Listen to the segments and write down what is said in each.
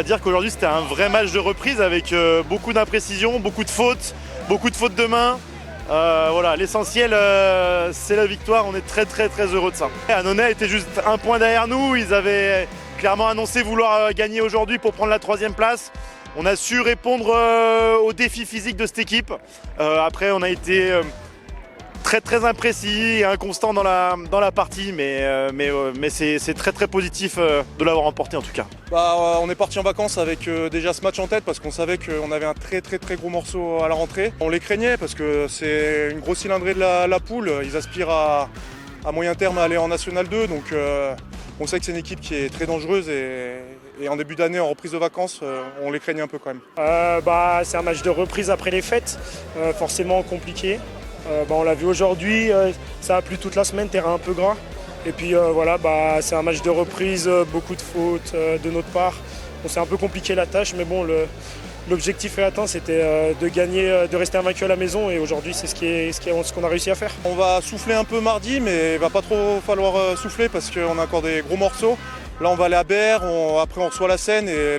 va dire qu'aujourd'hui c'était un vrai match de reprise avec beaucoup d'imprécisions, beaucoup de fautes de main. Voilà, l'essentiel c'est la victoire, on est très heureux de ça. Annonay était juste un point derrière nous, ils avaient clairement annoncé vouloir gagner aujourd'hui pour prendre la 3e place. On a su répondre aux défis physiques de cette équipe. Après on a été très imprécis et inconstant dans la partie, mais c'est très positif de l'avoir remporté en tout cas. On est parti en vacances avec déjà ce match en tête parce qu'on savait qu'on avait un très gros morceau à la rentrée. On les craignait parce que c'est une grosse cylindrée de la poule, ils aspirent à moyen terme à aller en National 2, donc on sait que c'est une équipe qui est très dangereuse et en début d'année, en reprise de vacances, on les craignait un peu quand même. C'est un match de reprise après les fêtes, forcément compliqué. On l'a vu aujourd'hui, ça a plu toute la semaine, terrain un peu gras. Et puis c'est un match de reprise, beaucoup de fautes de notre part. On s'est un peu compliqué la tâche, mais bon, l'objectif est atteint, c'était de gagner, de rester invaincu à la maison. Et aujourd'hui, c'est ce qu'on a réussi à faire. On va souffler un peu mardi, mais il va pas trop falloir souffler parce qu'on a encore des gros morceaux. Là, on va aller à Berre, après on reçoit la Seine et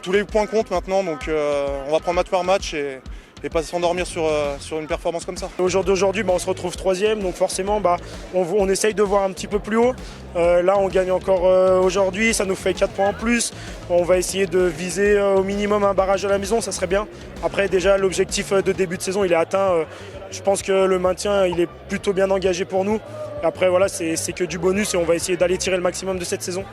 tous les points comptent maintenant. Donc on va prendre match par match et pas s'endormir sur une performance comme ça. Au jour d'aujourd'hui, on se retrouve 3e, donc forcément on essaye de voir un petit peu plus haut. Là on gagne encore aujourd'hui, ça nous fait 4 points en plus. On va essayer de viser au minimum un barrage à la maison, ça serait bien. Après déjà l'objectif de début de saison il est atteint. Je pense que le maintien il est plutôt bien engagé pour nous. Après voilà, c'est que du bonus et on va essayer d'aller tirer le maximum de cette saison.